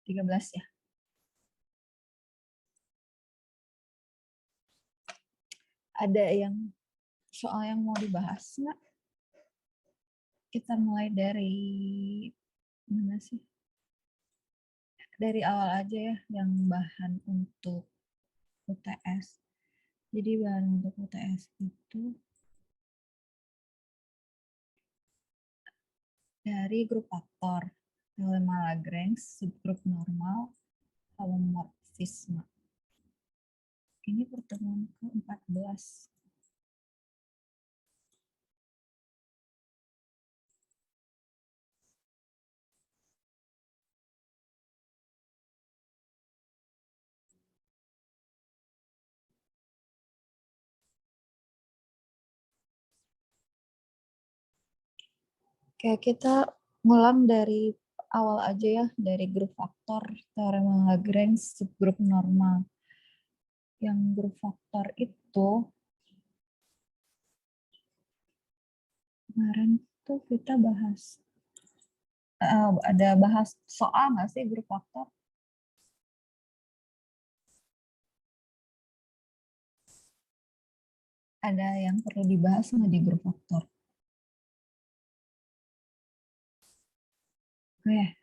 13 ya. Ada yang soal yang mau dibahas nggak? Kita mulai dari mana sih? Dari awal aja ya, yang bahan untuk UTS. Jadi bahan untuk UTS itu dari grup faktor, teorema Lagrange, subgrup normal, holomorfisme. Ini pertemuan ke-14. Oke, kita ngulang dari awal aja ya, dari grup faktor, teorema Lagrange, subgrup normal. Yang grup faktor itu, kemarin tuh kita bahas, ada bahas soal nggak sih grup faktor? Ada yang perlu dibahas nggak di grup faktor? Oke,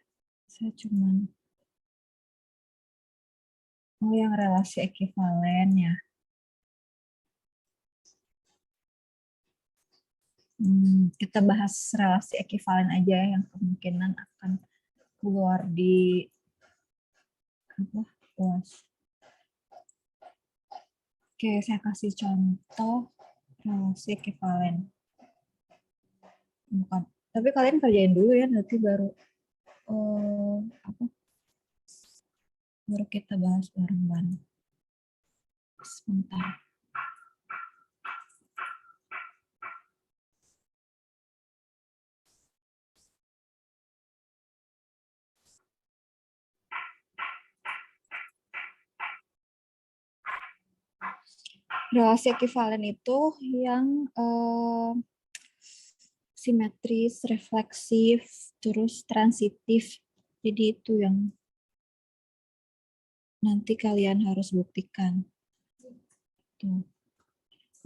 saya cuman mau yang relasi ekivalen ya. Kita bahas relasi ekivalen aja yang kemungkinan akan keluar di apa? UAS. Oke, saya kasih contoh relasi ekivalen. Bukan, tapi kalian kerjain dulu ya, nanti baru apa? Baru kita bahas bareng-bareng. Sebentar. Relasi ekivalen itu yang simetris, refleksif, terus transitif. Jadi itu yang nanti kalian harus buktikan. Tuh.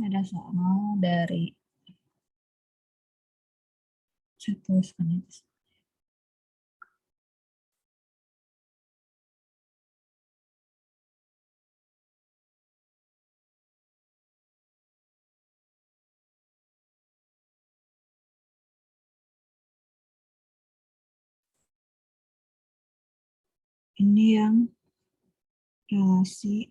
Ada soal dari, saya tuliskan aja. Ini yang relasi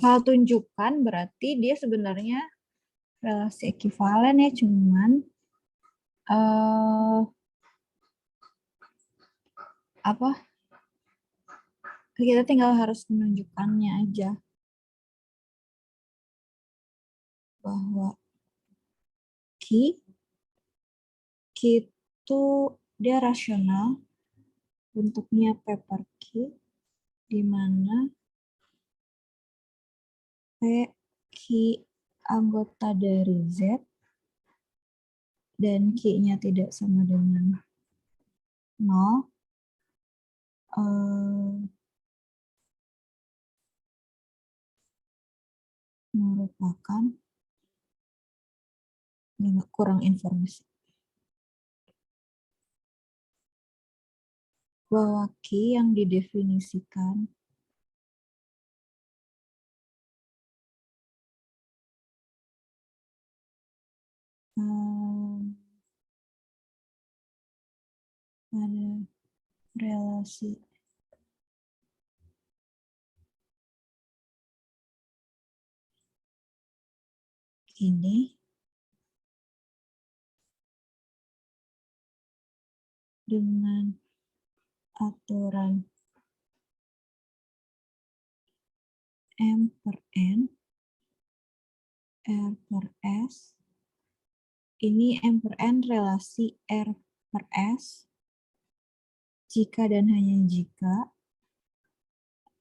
kalau tunjukkan berarti dia sebenarnya relasi ekivalen ya, cuman apa? Kita tinggal harus menunjukkannya aja bahwa Q itu dia rasional, bentuknya paper Q, di mana P Q anggota dari Z dan Q-nya tidak sama dengan 0, merupakan kurang informasi. Bahwa Q yang didefinisikan pada relasi ini dengan aturan M per N, R per S, Ini M per N relasi R per S jika dan hanya jika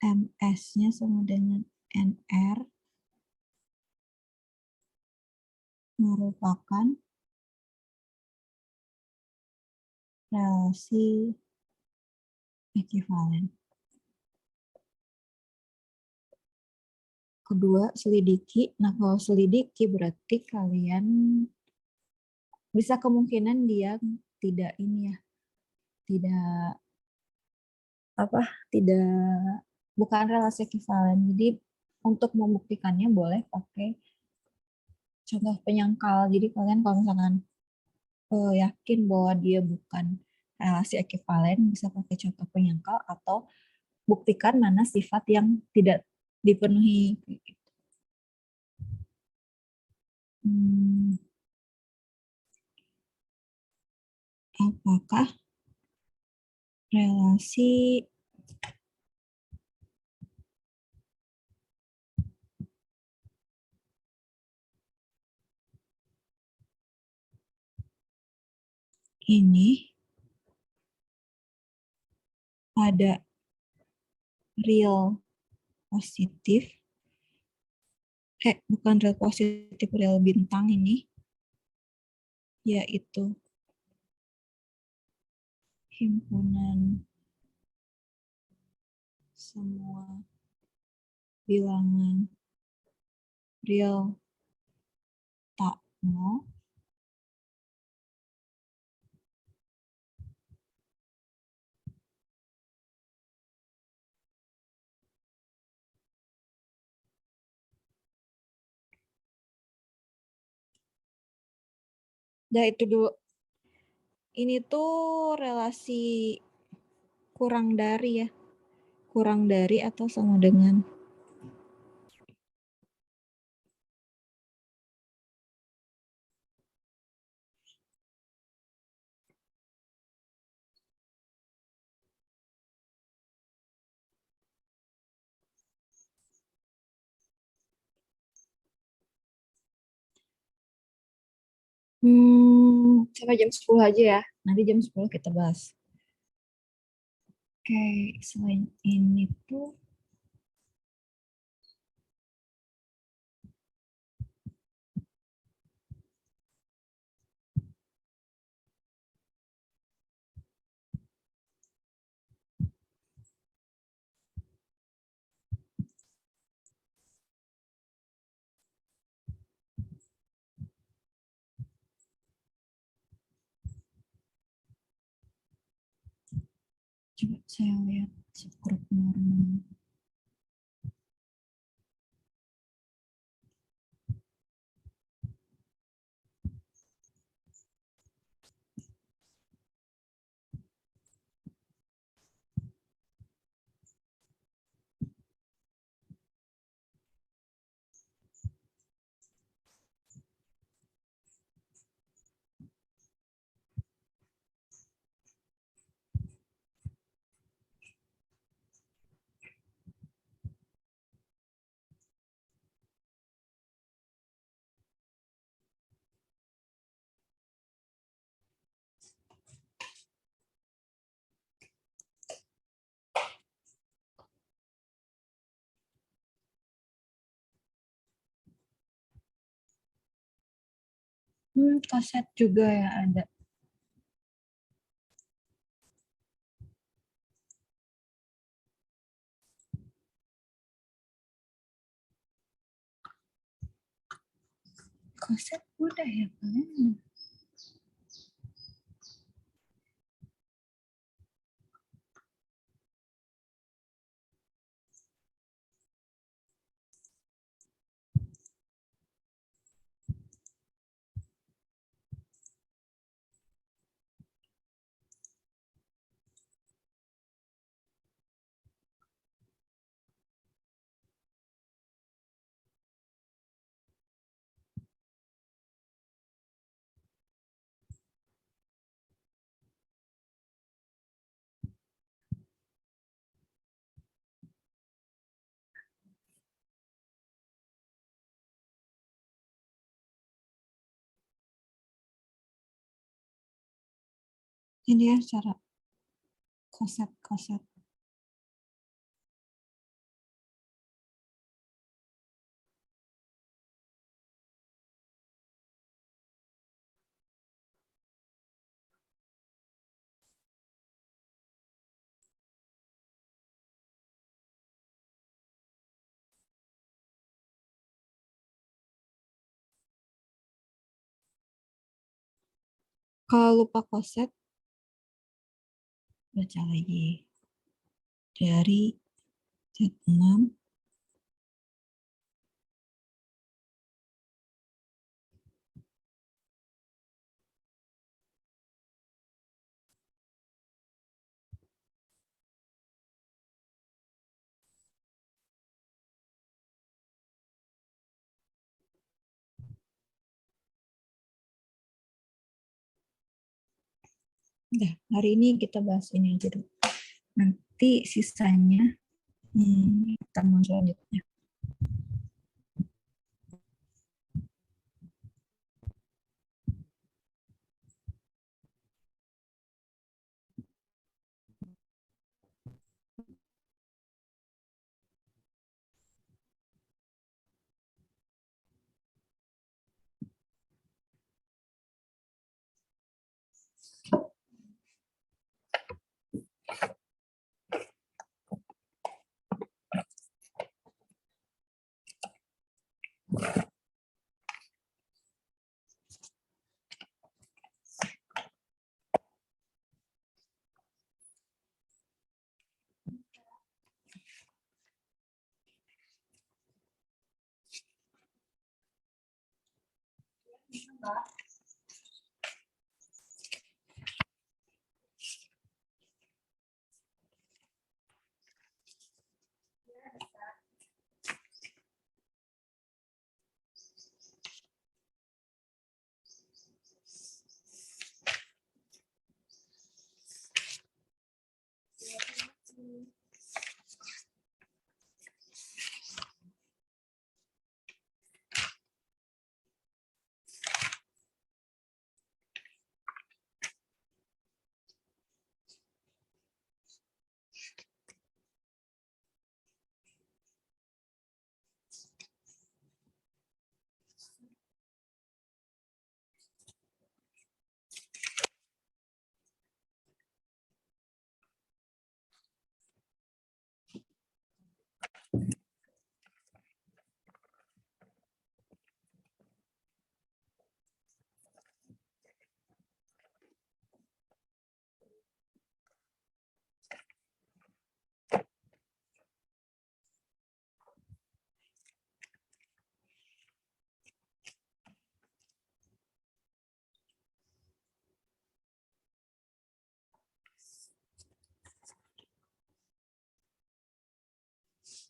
MS-nya sama dengan NR merupakan relasi ekivalen. Kedua, selidiki. Nah, kalau selidiki berarti kalian bisa kemungkinan dia tidak ini ya, tidak apa, tidak bukan relasi ekivalen. Jadi untuk membuktikannya boleh pakai contoh penyangkal. Jadi kalian kalau misalkan yakin bahwa dia bukan relasi ekivalen bisa pakai contoh penyangkal atau buktikan mana sifat yang tidak dipenuhi. Hmm, apakah relasi ini pada real positif, bukan real positif, real bintang ini, yaitu himpunan semua bilangan real tak nol. Nah, itu dulu. Ini tuh relasi kurang dari ya. Kurang dari atau sama dengan. Sampai jam 10 aja ya. Nanti jam 10 kita bahas. Oke, selain ini tuh coba saya lihat subgroup normal. Koset juga ya ada. Koset udah ya kalian. Ini ya cara koset. Kalau lupa koset, baca lagi. Dari Z6 Udah, hari ini kita bahas ini aja dulu. Nanti sisanya pertemuan selanjutnya.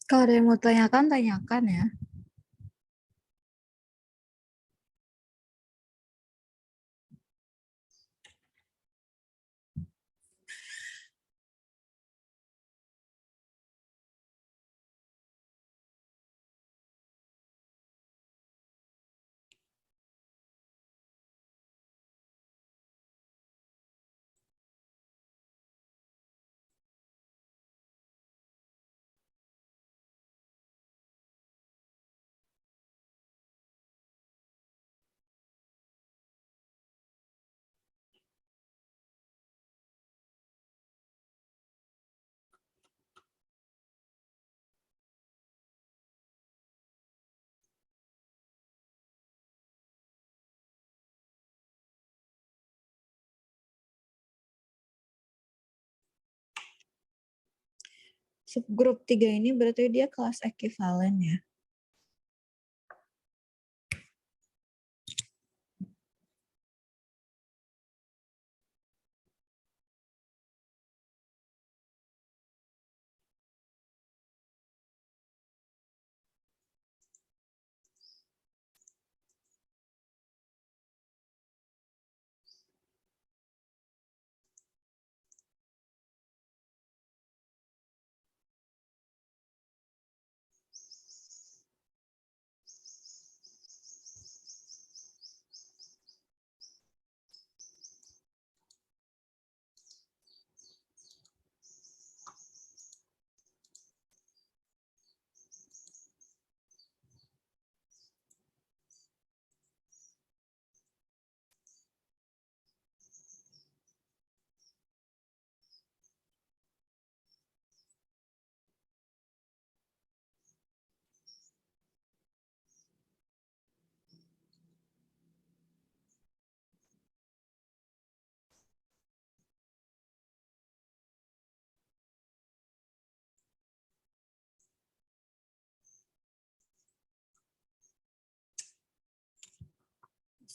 Kalau ada yang mau tanyakan, tanyakan ya. Subgrup 3 ini berarti dia kelas ekivalen ya.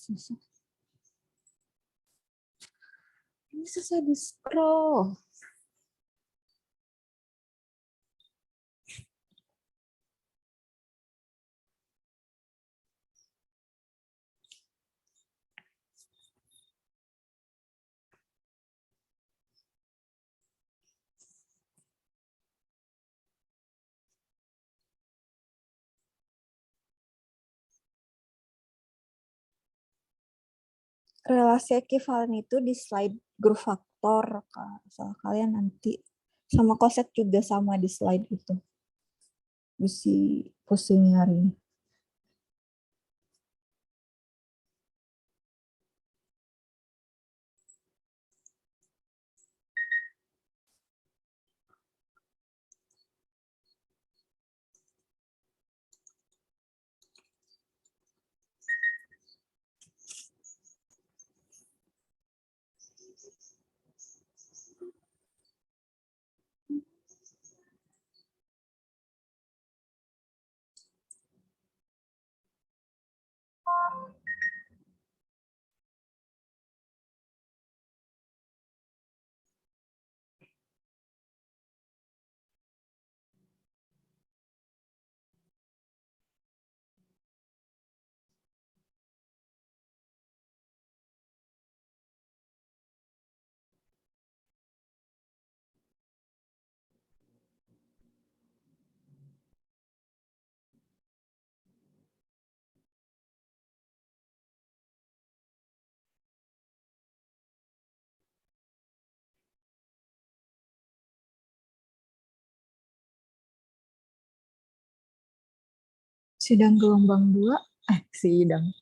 susah. Ini susah di scroll. Relasi ekivalen itu di slide grup faktor. Asal kalian nanti sama koset juga sama di slide itu. Bisa pusing nyari. Sidang gelombang 2, sidang.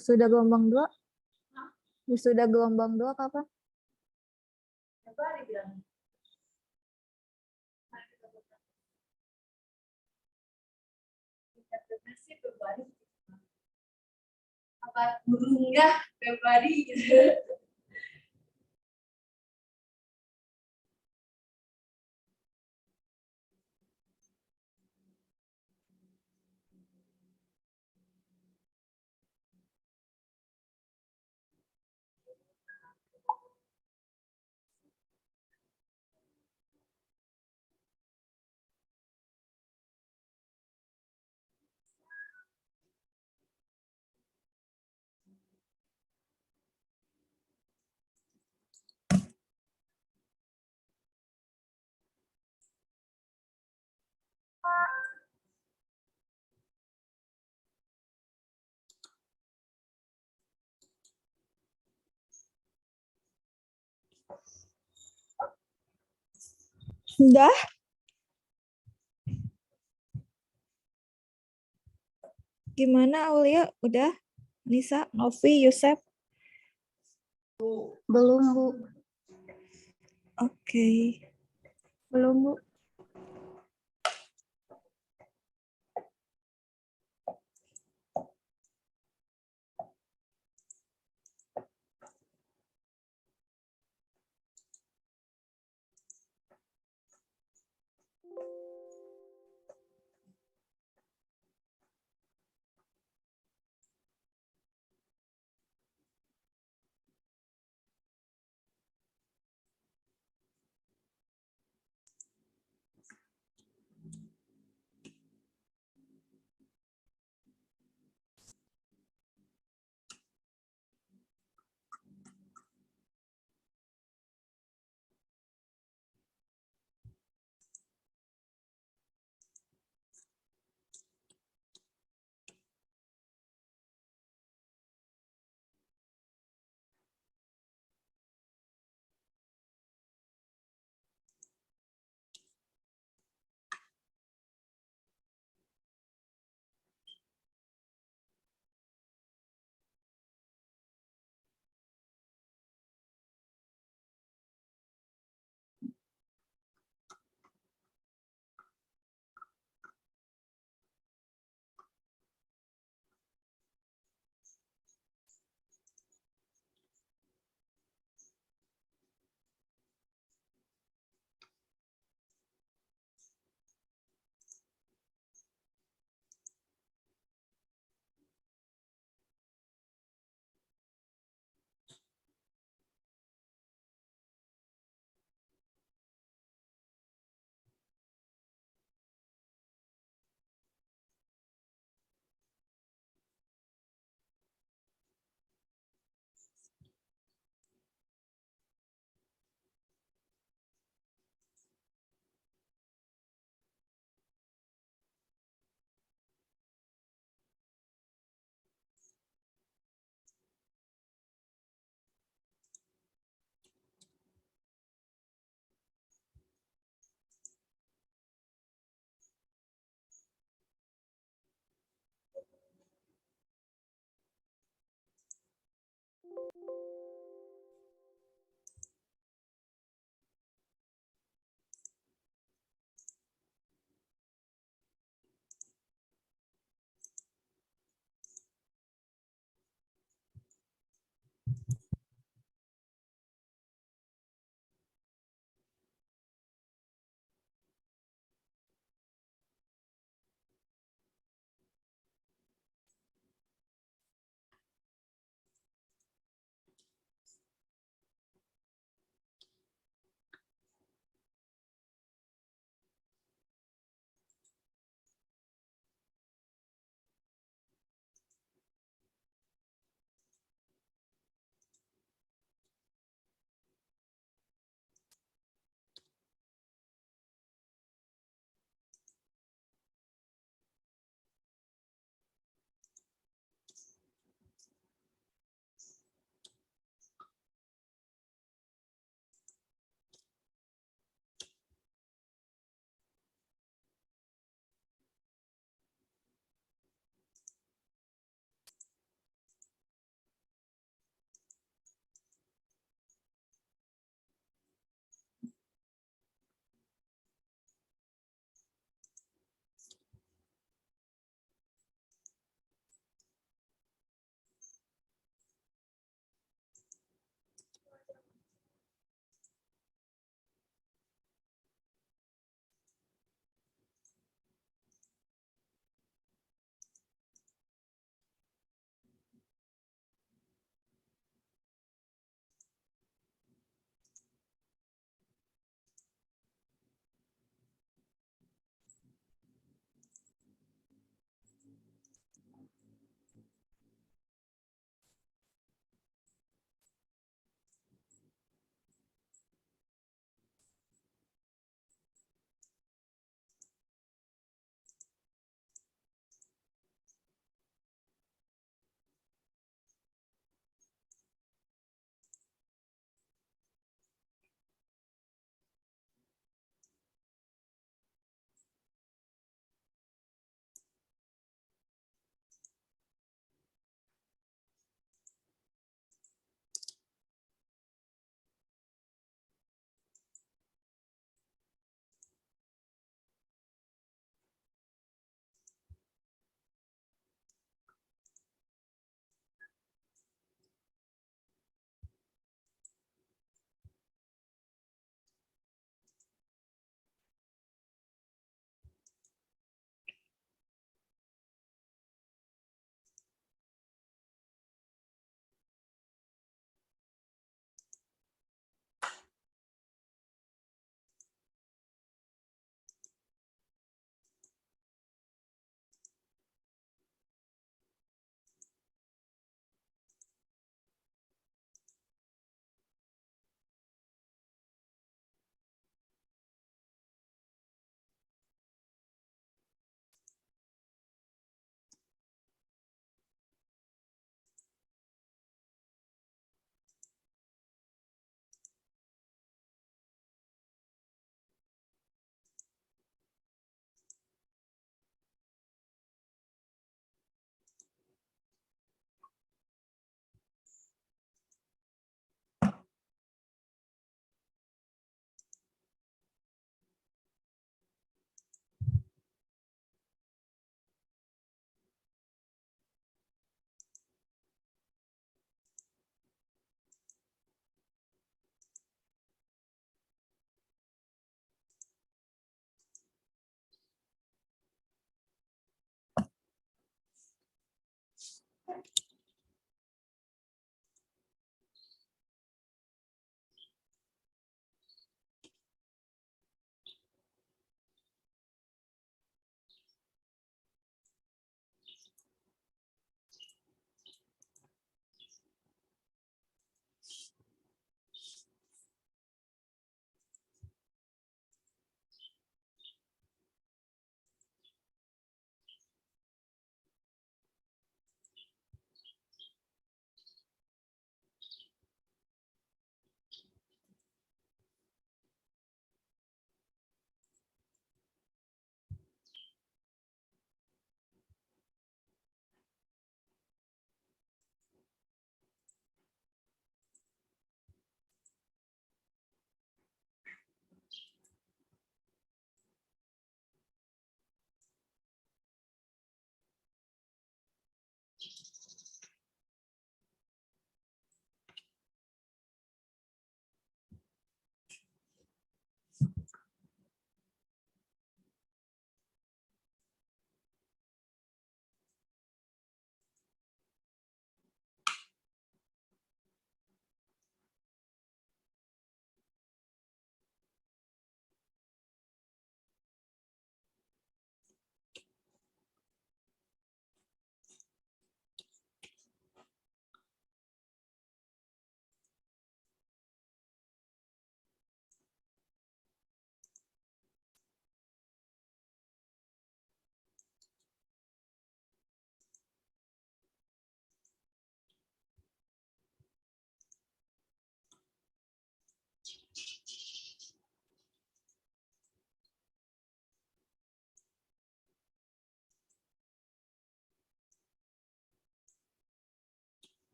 Sudah gelombang 2? Sudah gelombang 2 kapan? Apa enggak Februari gitu. Udah? Gimana Aulia? Udah? Nisa, Novi, Yusef? Belum, Bu. Oke. Belum, Bu.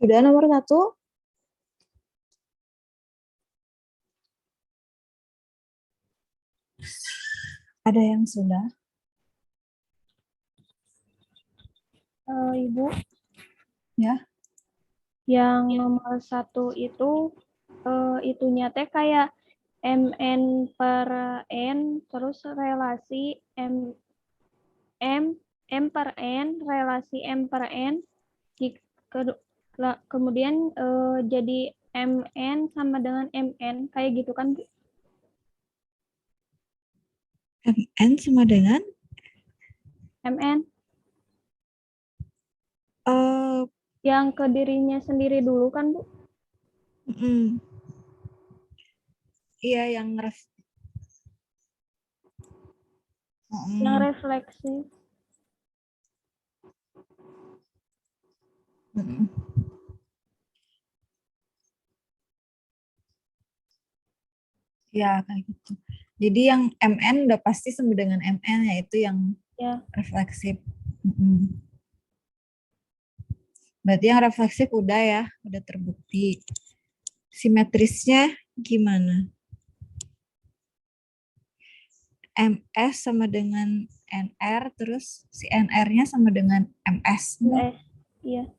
Sudah nomor 1? Ada yang sudah? Ibu, Ya. yang nomor 1 itu itunya teh kayak MN per N, terus relasi M per N, relasi M per N, kemudian jadi MN sama dengan MN, kayak gitu kan, Bu? MN sama dengan? MN. Uh, Yang ke dirinya sendiri dulu kan, Bu? Iya, yang Yang refleksi. Ya, kayak gitu. Jadi yang MN udah pasti sama dengan MN, yaitu yang Ya. refleksif. Berarti yang refleksif udah ya, udah terbukti. Simetrisnya gimana? MS sama dengan NR, terus si NR-nya sama dengan MS. Iya.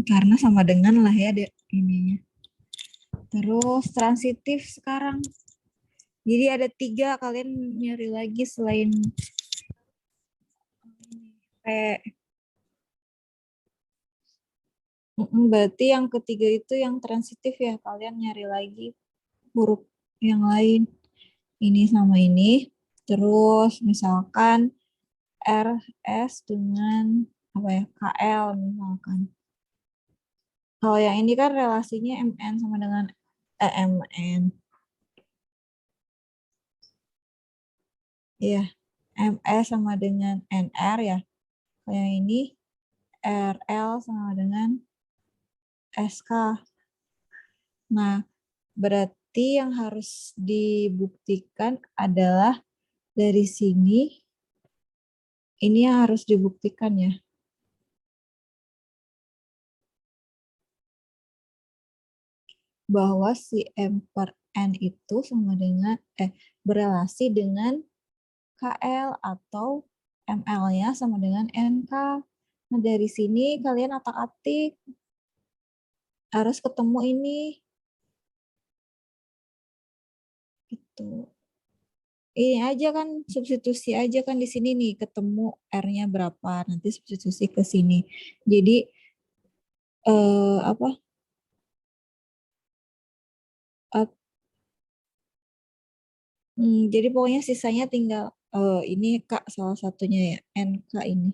Karena sama dengan lah ya ininya. Terus transitif sekarang. Jadi ada 3, kalian nyari lagi selain P. Berarti yang ketiga itu yang transitif ya, kalian nyari lagi huruf yang lain. Ini sama ini. Terus misalkan RS dengan apa ya, KL misalkan. Kalau yang ini kan relasinya MN sama dengan MN. Iya, MS sama dengan NR ya. Kalau yang ini RL sama dengan SK. Nah, berarti yang harus dibuktikan adalah dari sini, ini yang harus dibuktikan ya. Bahwa si M per N itu sama dengan, berelasi dengan KL atau ML-nya sama dengan NK. Nah, dari sini kalian atak-atik. Harus ketemu ini. Gitu. Ini aja kan, substitusi aja kan di sini nih, ketemu R-nya berapa, nanti substitusi ke sini. Jadi apa? Jadi pokoknya sisanya tinggal ini Kak, salah satunya ya, NK ini.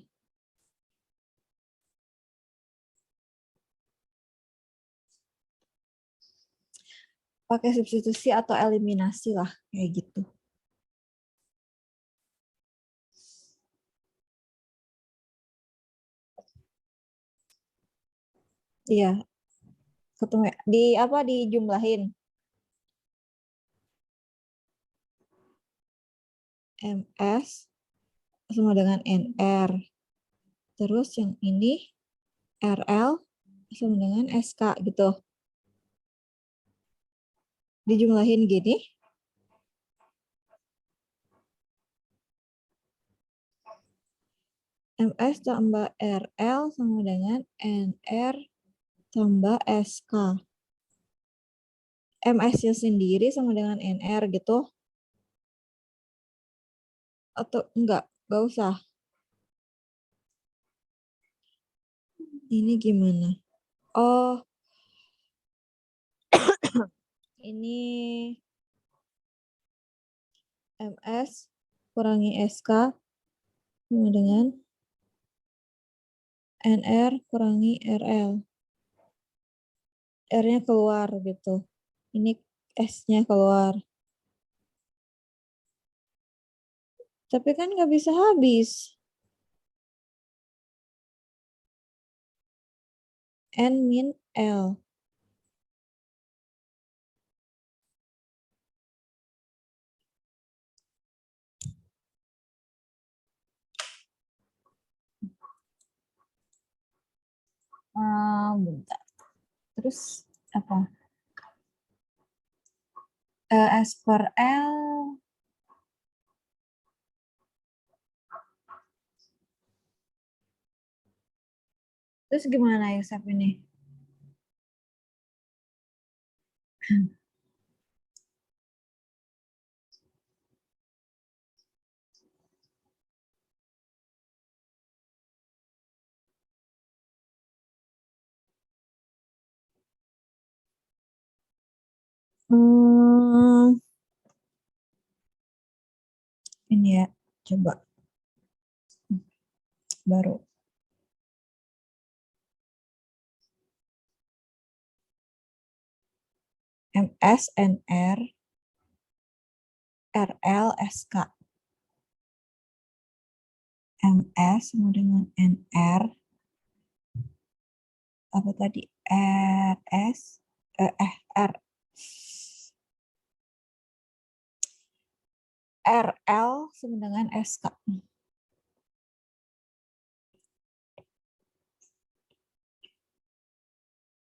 Pakai substitusi atau eliminasi lah, kayak gitu. Iya, ketemu di apa, dijumlahin. MS sama dengan NR. Terus yang ini RL sama dengan SK gitu. Dijumlahin gini. MS tambah RL sama dengan NR tambah SK. MS-nya sendiri sama dengan NR gitu. Atau enggak usah. Ini gimana? Oh, ini MS kurangi SK sama dengan NR kurangi RL. R-nya keluar gitu. Ini S-nya keluar. Tapi kan nggak bisa habis. N min L. Bentar. Terus apa? S per L. Terus gimana Yusuf ini? Ini ya, coba baru. MS, NR, RL, SK. MS sama dengan NR. Apa tadi? RS, R. RL sama dengan SK.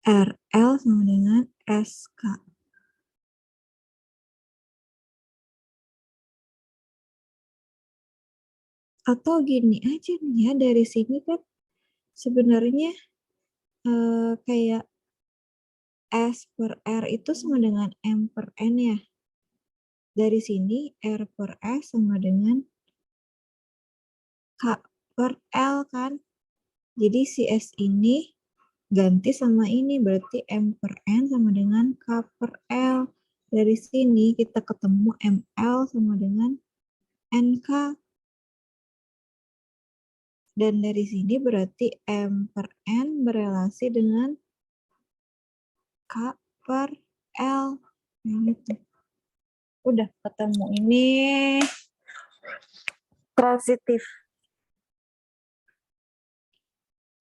RL sama dengan SK. Atau gini aja nih ya, dari sini kan sebenarnya kayak S per R itu sama dengan M per N ya. Dari sini R per S sama dengan K per L kan. Jadi si S ini ganti sama ini, berarti M per N sama dengan K per L. Dari sini kita ketemu ML sama dengan NK. Dan dari sini berarti M per N berelasi dengan K per L. Gitu. Udah ketemu ini transitif.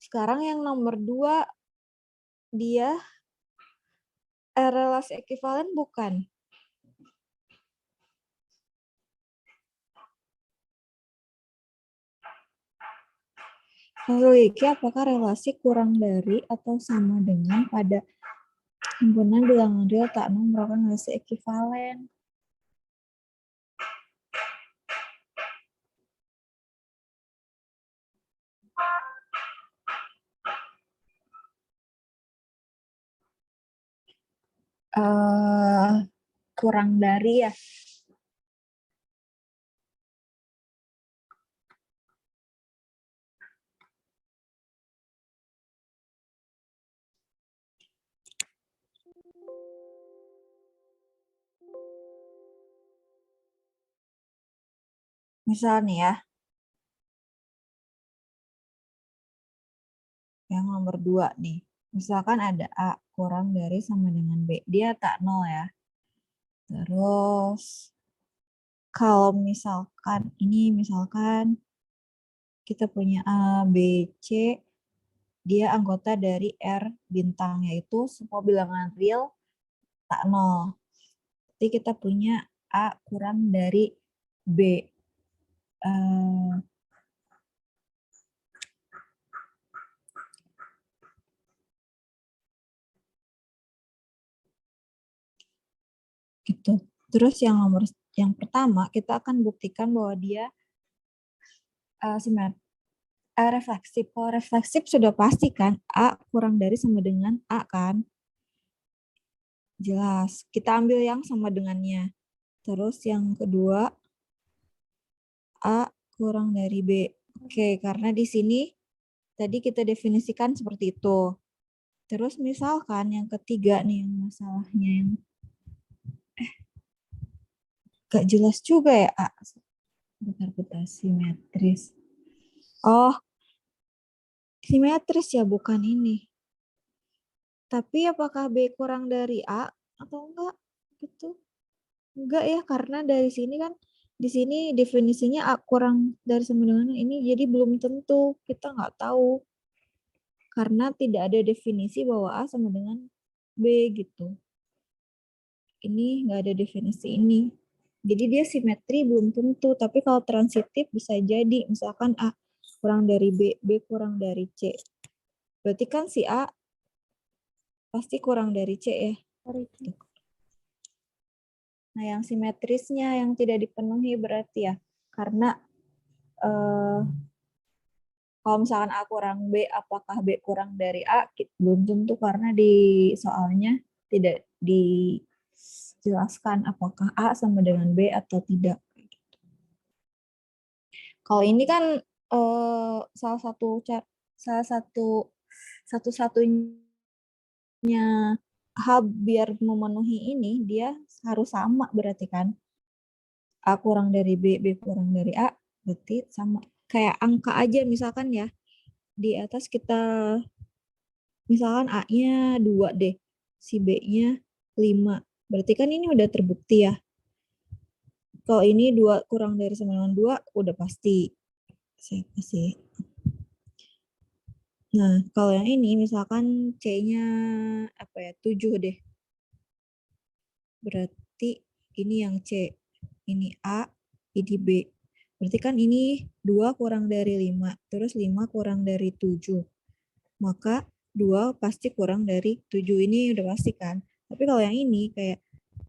Sekarang yang nomor 2, dia relasi ekivalen bukan? Memiliki apakah relasi kurang dari atau sama dengan pada himpunan bilangan real tak nol merupakan relasi ekivalen? Kurang dari ya. Misal nih ya, yang nomor 2 nih. Misalkan ada A kurang dari sama dengan B. Dia tak nol ya. Terus kalau misalkan kita punya A, B, C, dia anggota dari R bintang, yaitu semua bilangan real tak nol. Jadi kita punya A kurang dari B. Gitu. Terus yang pertama kita akan buktikan bahwa dia refleksif. Kalau refleksif sudah pasti kan A kurang dari sama dengan A kan? Jelas. Kita ambil yang sama dengannya. Terus yang kedua A kurang dari B. Oke, karena di sini tadi kita definisikan seperti itu. Terus misalkan yang ketiga nih, yang masalahnya yang gak jelas juga ya, A. Bentar-bentar, simetris. Oh, simetris ya, bukan ini. Tapi apakah B kurang dari A atau enggak? Gitu. Enggak ya, karena dari sini kan di sini definisinya A kurang dari sama dengan ini, jadi belum tentu, kita nggak tahu. Karena tidak ada definisi bahwa A sama dengan B gitu. Ini nggak ada definisi ini. Jadi dia simetri belum tentu, tapi kalau transitif bisa jadi, misalkan A kurang dari B, B kurang dari C. Berarti kan si A pasti kurang dari C ya. Nah, yang simetrisnya yang tidak dipenuhi berarti ya, karena kalau misalkan A kurang B, apakah B kurang dari A? Belum tentu karena di soalnya tidak dijelaskan apakah A sama dengan B atau tidak. Kalau ini kan salah satu satu-satunya hal biar memenuhi ini dia harus sama berarti kan. A kurang dari B, B kurang dari A, berarti sama. Kayak angka aja misalkan ya, di atas kita, misalkan A-nya 2 deh, si B-nya 5. Berarti kan ini udah terbukti ya. Kalau ini 2 kurang dari sama dengan 2, udah pasti. Saya kasih. Nah, kalau yang ini misalkan C-nya apa ya, 7 deh. Berarti ini yang C, ini A, ini B. Berarti kan ini 2 kurang dari 5, terus 5 kurang dari 7. Maka 2 pasti kurang dari 7, ini udah pasti kan. Tapi kalau yang ini kayak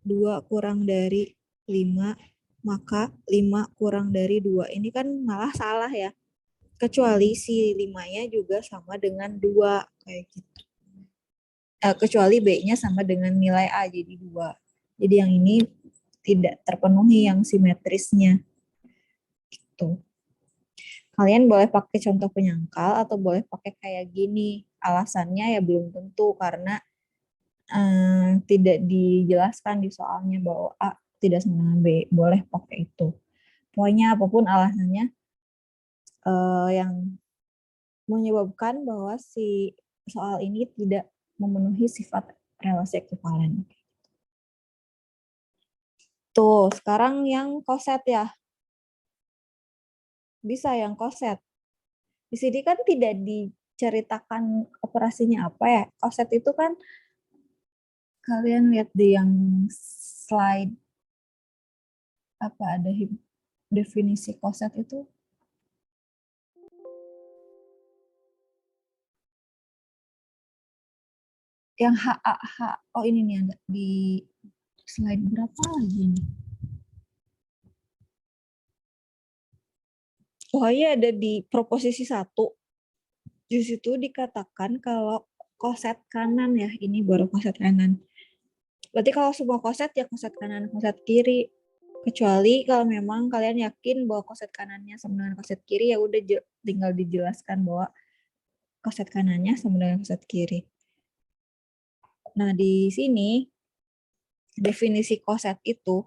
2 kurang dari 5, maka 5 kurang dari 2. Ini kan malah salah ya. Kecuali si 5-nya juga sama dengan 2, kayak gitu. Kecuali B-nya sama dengan nilai A, jadi 2. Jadi yang ini tidak terpenuhi yang simetrisnya. Gitu. Kalian boleh pakai contoh penyangkal atau boleh pakai kayak gini. Alasannya ya belum tentu karena tidak dijelaskan di soalnya bahwa A tidak sama dengan B. Boleh pakai itu. Pokoknya apapun alasannya yang menyebabkan bahwa si soal ini tidak memenuhi sifat relasi ekivalen. Tuh, sekarang yang koset ya. Bisa yang koset. Di sini kan tidak diceritakan operasinya apa ya. Koset itu kan kalian lihat di yang slide apa ada definisi koset itu. Yang HAH. Oh ini nih ada di slide berapa lagi nih? Oh iya ada di proposisi 1. Di situ dikatakan kalau koset kanan ya, ini baru koset kanan. Berarti kalau semua koset ya koset kanan, koset kiri. Kecuali kalau memang kalian yakin bahwa koset kanannya sama dengan koset kiri, ya udah tinggal dijelaskan bahwa koset kanannya sama dengan koset kiri. Nah, di sini definisi koset itu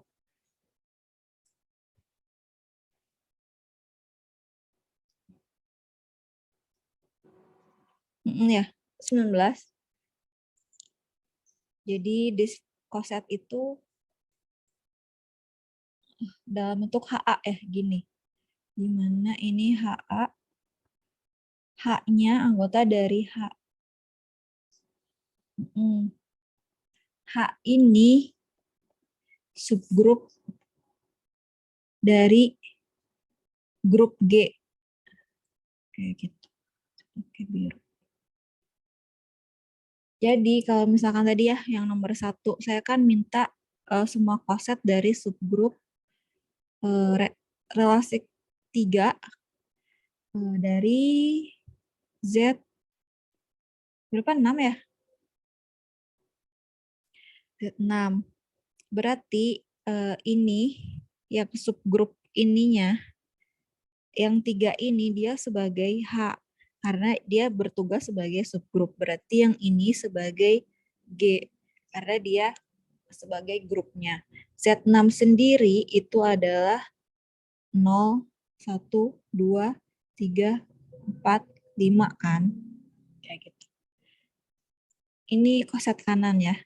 ya 19. Jadi koset itu dalam bentuk HA ya gini. Dimana ini HA, H-nya anggota dari H. H ini subgrup dari grup G. Kayak gitu. Oke, biru. Jadi kalau misalkan tadi ya yang nomor 1, saya kan minta semua koset dari subgrup relasi 3 dari Z berapa? 6 ya? Z6. Berarti ini yang subgrup ininya yang 3 ini dia sebagai H karena dia bertugas sebagai subgrup. Berarti yang ini sebagai G karena dia sebagai grupnya. Z6 sendiri itu adalah 0, 1, 2, 3, 4, 5 kan. Kayak gitu. Ini koset kanan ya.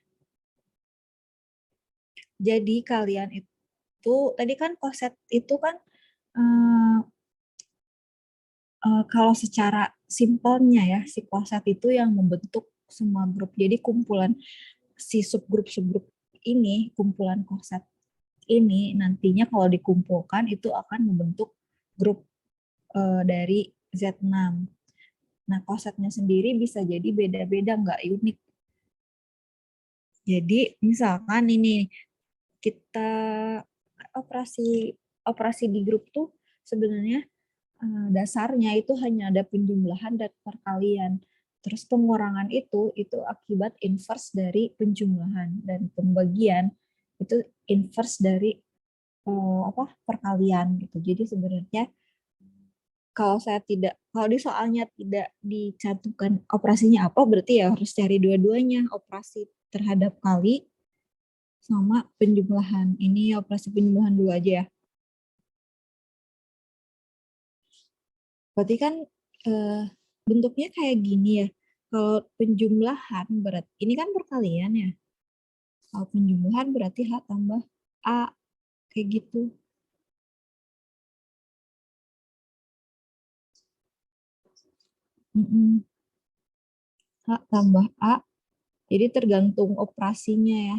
Jadi kalian itu, tadi kan koset itu kan kalau secara simpelnya ya, si koset itu yang membentuk semua grup. Jadi kumpulan si subgrup-subgrup ini, kumpulan koset ini nantinya kalau dikumpulkan itu akan membentuk grup dari Z6. Nah, kosetnya sendiri bisa jadi beda-beda, nggak unik. Jadi misalkan ini kita operasi di grup tuh sebenarnya dasarnya itu hanya ada penjumlahan dan perkalian. Terus pengurangan itu akibat inverse dari penjumlahan dan pembagian itu inverse dari perkalian gitu. Jadi sebenarnya kalau di soalnya tidak dicantumkan operasinya apa, berarti ya harus cari dua-duanya, operasi terhadap kali sama penjumlahan. Ini operasi penjumlahan dulu aja ya. Berarti kan bentuknya kayak gini ya. Kalau penjumlahan berarti ini kan perkalian ya. Kalau penjumlahan berarti H tambah A kayak gitu. H tambah A. Jadi tergantung operasinya ya.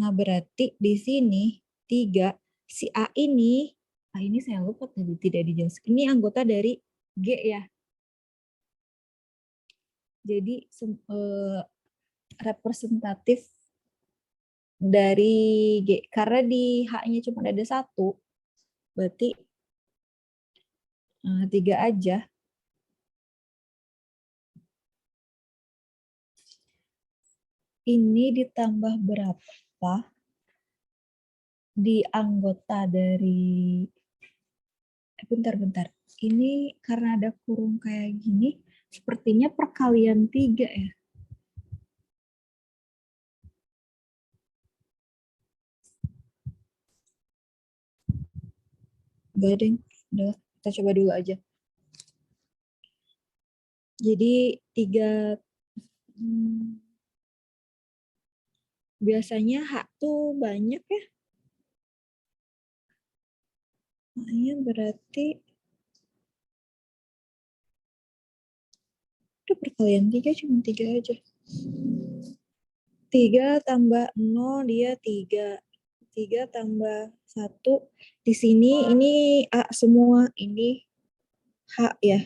Nah, berarti di sini 3 si A ini saya lupa tadi tidak dijelaskan. Ini anggota dari G ya. Jadi representatif dari G. Karena di H-nya cuma ada 1, berarti 3 aja. Ini ditambah berapa di anggota dari bentar. Ini karena ada kurung kayak gini, sepertinya perkalian 3 ya. Enggak deh, udah kita coba dulu aja. Jadi 3 biasanya H tuh banyak ya. H-nya berarti itu perkalian 3 cuma 3 aja. 3 tambah 0 dia 3. 3 tambah 1. Di sini ini A semua, ini H ya.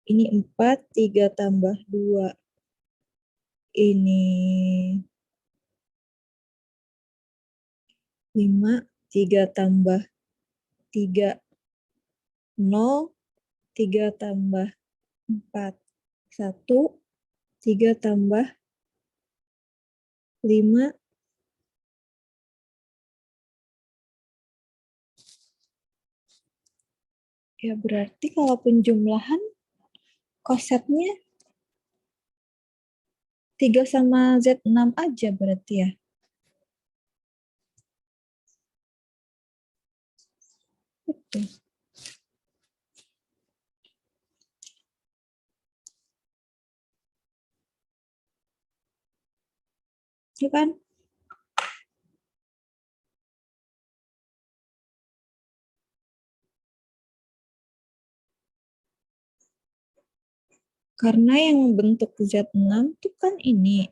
Ini 4, 3 tambah 2. Ini 5, 3 tambah 3. 0, 3 tambah 4. 1, 3 tambah 5. Ya berarti kalau penjumlahan kosetnya 3 sama Z6 aja berarti ya. Betul. Ya kan? Karena yang bentuk Z6 tuh kan ini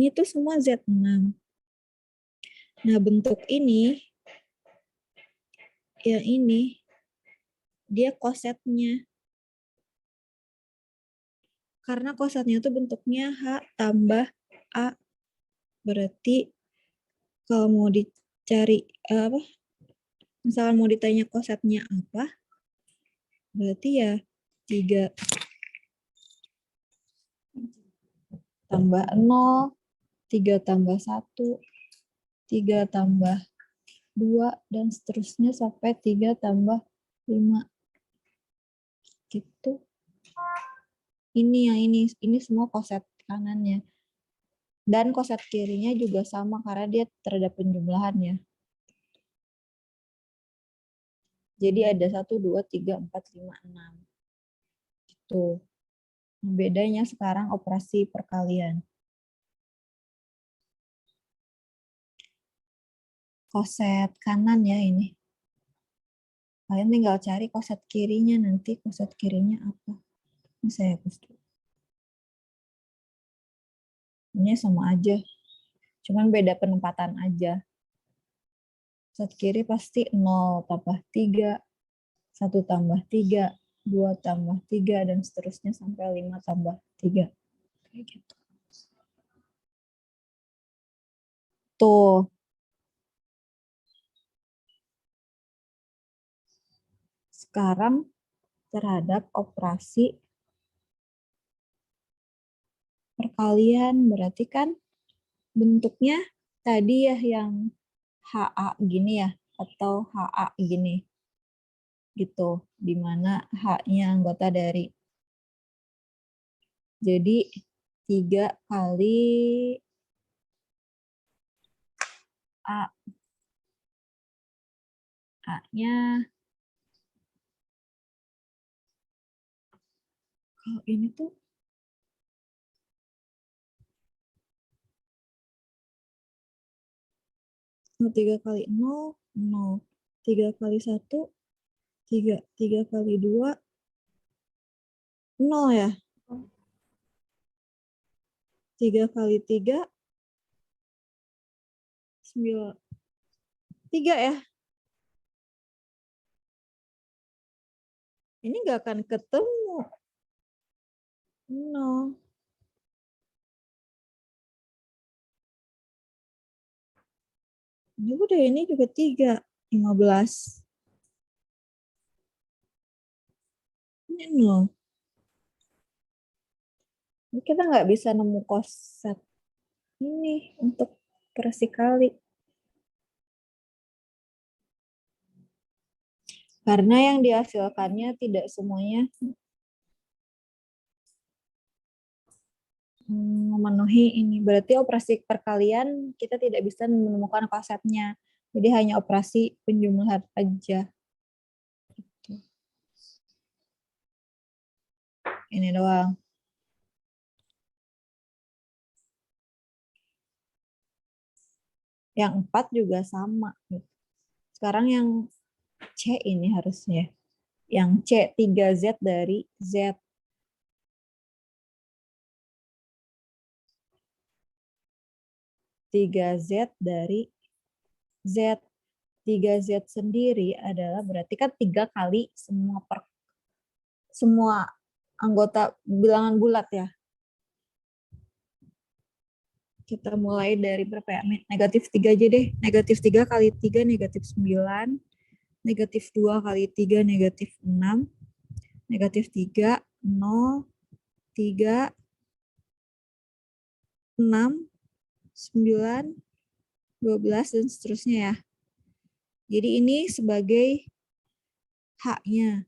tuh semua Z6. Nah, bentuk ini yang ini dia kosetnya. Karena kosetnya tuh bentuknya H tambah A. Berarti kalau mau dicari misalnya mau ditanya kosetnya apa, berarti ya 3 tambah 0, 3 tambah 1, 3 tambah 2, dan seterusnya sampai 3 tambah 5. Gitu. Ini yang ini semua koset kanannya. Dan koset kirinya juga sama karena dia terhadap penjumlahannya. Jadi ada 1, 2, 3, 4, 5, 6. Gitu. Bedanya sekarang operasi perkalian. Koset kanan ya ini. Kalian tinggal cari koset kirinya nanti. Koset kirinya apa? Ini saya hapus dulu. Ini sama aja. Cuman beda penempatan aja. Koset kiri pasti 0 tambah 3, 1 tambah 3, 2 tambah 3, dan seterusnya sampai 5 tambah 3. Kayak gitu. Tuh. Sekarang terhadap operasi perkalian berarti kan bentuknya tadi ya yang HA gini ya atau HA gini gitu, dimana H-nya anggota dari. Jadi 3 kali A, A-nya kalau ini tuh 3 kali 0, 0. 3 kali 1, 3. 3 kali 2, 0 ya. 3 kali 3, 9. 3 ya. Ini nggak akan ketemu. 0. Ini udah, ini juga 3. 15. Ini 0. Ini kita nggak bisa nemu koset ini untuk operasi kali. Karena yang dihasilkannya tidak semuanya memenuhi ini. Berarti operasi perkalian kita tidak bisa menemukan kosetnya. Jadi hanya operasi penjumlahan aja. Gitu. Ini doang. Yang 4 juga sama. Sekarang yang C ini harusnya. Yang C 3Z dari Z. 3Z dari Z. 3Z sendiri adalah berarti kan 3 kali semua anggota bilangan bulat ya. Kita mulai dari berapa ya? Negatif 3 aja deh. Negatif 3 kali 3 negatif 9. Negatif 2 kali 3 negatif 6. Negatif 3, 0, 3, 6, 9, 12, dan seterusnya ya. Jadi ini sebagai H-nya.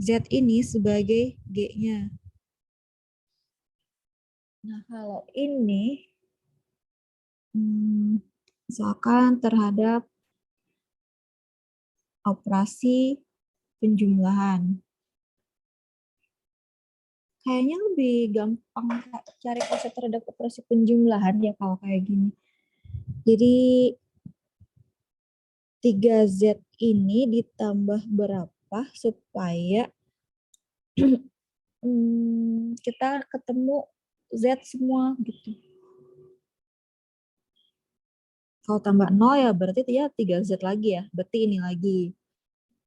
Z ini sebagai G-nya. Nah, kalau ini misalkan terhadap operasi penjumlahan. Kayaknya lebih gampang cari koset terhadap operasi penjumlahan ya kalau kayak gini. Jadi 3Z ini ditambah berapa supaya kita ketemu Z semua gitu. Kalau tambah 0 ya berarti ya 3Z lagi ya. Berarti ini lagi.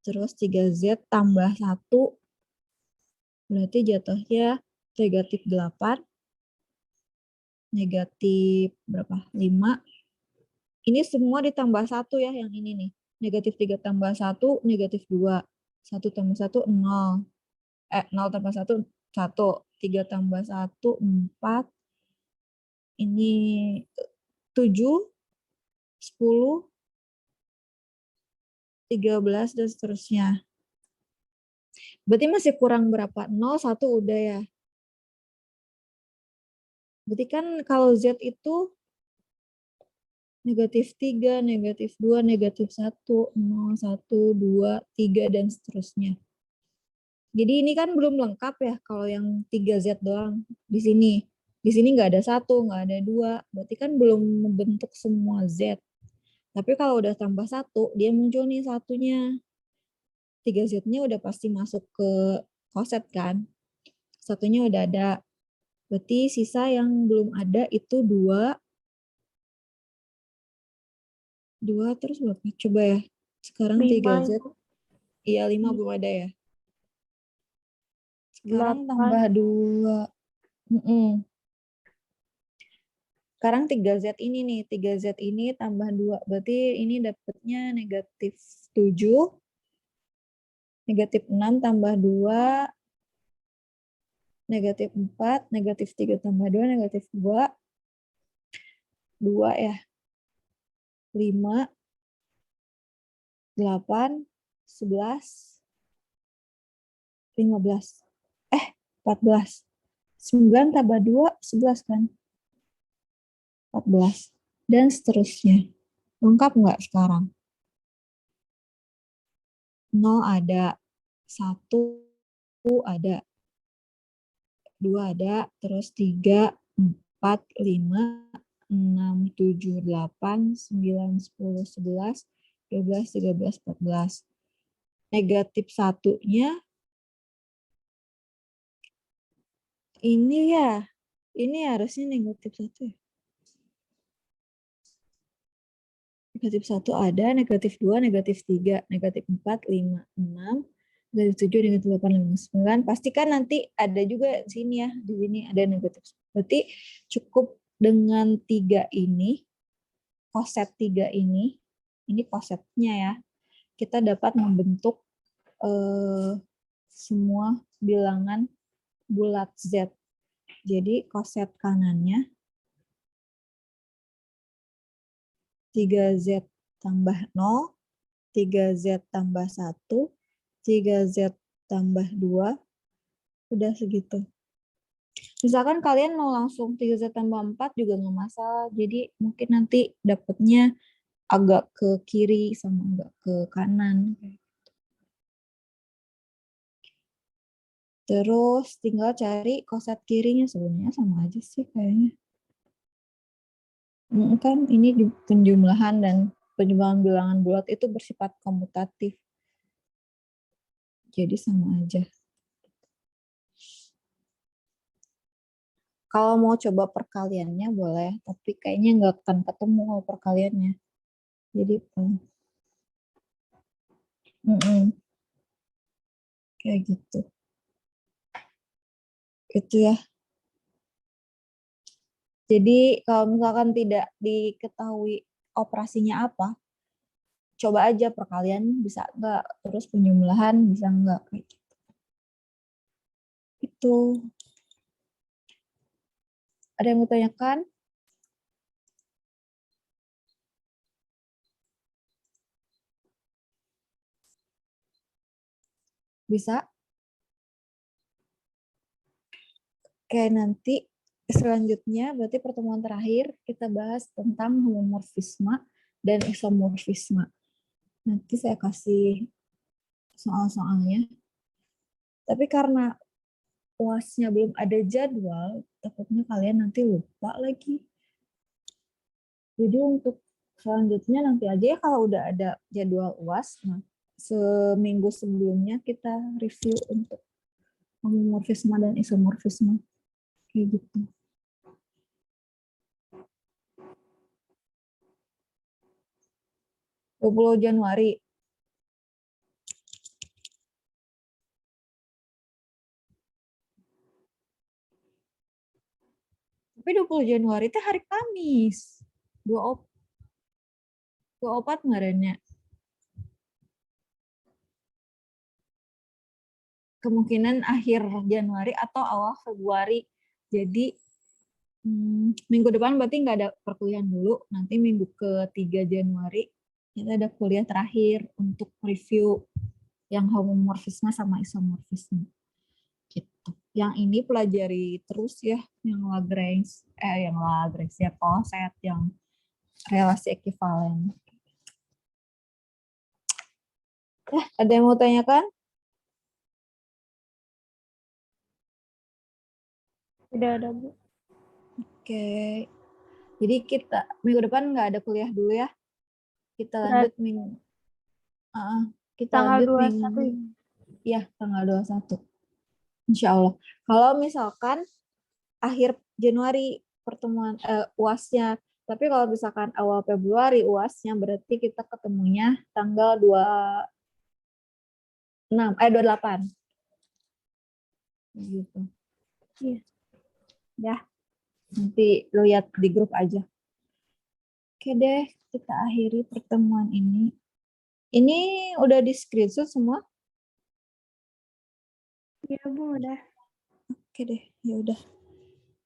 Terus 3Z tambah 1 berarti jatuhnya negatif 8. Negatif berapa? 5. Ini semua ditambah 1 ya yang ini nih. Negatif 3 tambah 1, negatif 2. 1 tambah 1, 0. 0 tambah 1, 1. 3 tambah 1, 4. Ini 7, 10, 13, dan seterusnya. Berarti masih kurang berapa? 0, 1 udah ya. Berarti kan kalau Z itu -3, -2, -1, 0, 1, 2, 3, dan seterusnya. Jadi ini kan belum lengkap ya kalau yang 3Z doang di sini. Di sini nggak ada 1, nggak ada 2. Berarti kan belum membentuk semua Z. Tapi kalau udah tambah 1, dia muncul nih satunya. 3Z-nya udah pasti masuk ke koset kan. Satunya udah ada. Berarti sisa yang belum ada itu 2. 2 terus berapa? Coba ya. Sekarang 3Z. 5, Iya, 5 belum ada ya. Sekarang 8, tambah 2. Sekarang 3Z ini nih. 3Z ini tambah 2. Berarti ini dapatnya -7. -6 tambah 2. -4. -3 tambah 2. -2. 2 ya. 5. 8. 11. 15. 14. 9 tambah 2. 11 kan. 14. Dan seterusnya. Lengkap nggak sekarang? 0 ada. 1 ada. 2 ada. Terus 3, 4, 5, 6, 7, 8, 9, 10, 11, 12, 13, 14. Negatif satunya ini ya. Ini harusnya negatif 1 ya. Negatif 1 ada, negatif 2, negatif 3, negatif 4, 5, 6, negatif 7, negatif 8, 9. Pastikan nanti ada juga di sini ya. Di sini ada negatif. Berarti cukup dengan 3 ini, koset 3 ini kosetnya ya. Kita dapat membentuk semua bilangan bulat Z. Jadi koset kanannya 3Z tambah 0, 3Z tambah 1, 3Z tambah 2, udah segitu. Misalkan kalian mau langsung 3Z tambah 4 juga nggak masalah. Jadi mungkin nanti dapatnya agak ke kiri sama agak ke kanan. Terus tinggal cari koset kirinya, sebenarnya sama aja sih kayaknya. Kan ini penjumlahan dan penjumlahan bilangan bulat itu bersifat komutatif. Jadi sama aja. Kalau mau coba perkaliannya boleh, tapi kayaknya nggak akan ketemu kalau perkaliannya. Jadi kayak gitu. Itu ya. Jadi kalau misalkan tidak diketahui operasinya apa, coba aja perkalian bisa nggak, terus penjumlahan bisa nggak, kayak gitu. Itu. Ada yang mau tanyakan? Bisa? Oke, nanti selanjutnya berarti pertemuan terakhir kita bahas tentang homomorfisme dan isomorfisme. Nanti saya kasih soal-soalnya. Tapi karena UAS-nya belum ada jadwal, takutnya kalian nanti lupa lagi. Jadi untuk selanjutnya nanti aja ya kalau udah ada jadwal UAS, nah seminggu sebelumnya kita review untuk homomorfisme dan isomorfisme. Kayak gitu. Januari. Tapi 20 Januari itu hari Kamis. 24 ngarannya. Kemungkinan akhir Januari atau awal Februari. Jadi minggu depan berarti nggak ada perkuliahan dulu. Nanti minggu ke-3 Januari Kita ada kuliah terakhir untuk review yang homomorfisme sama isomorfisme. Gitu. Yang ini pelajari terus ya, yang Lagrange, ya, coset, yang relasi ekivalen. Ada yang mau tanyakan? Tidak ada, Bu. Oke. Jadi kita minggu depan nggak ada kuliah dulu ya. Kita lanjut minggu. Kita Tanggal lanjut 21 minggu. Ya, tanggal 21. Insya Allah. Kalau misalkan akhir Januari pertemuan UAS-nya, tapi kalau misalkan awal Februari UAS-nya, berarti kita ketemunya tanggal 28. Gitu. Iya. Ya. Nanti lihat di grup aja. Oke deh, kita akhiri pertemuan ini. Ini udah di screenshot semua? Iya, Bu, udah. Oke deh, ya udah.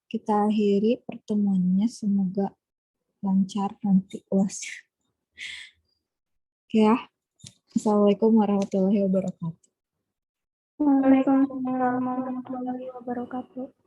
Kita akhiri pertemuannya, semoga lancar nanti UASnya. Oke ya. Assalamualaikum warahmatullahi wabarakatuh. Waalaikumsalam warahmatullahi wabarakatuh.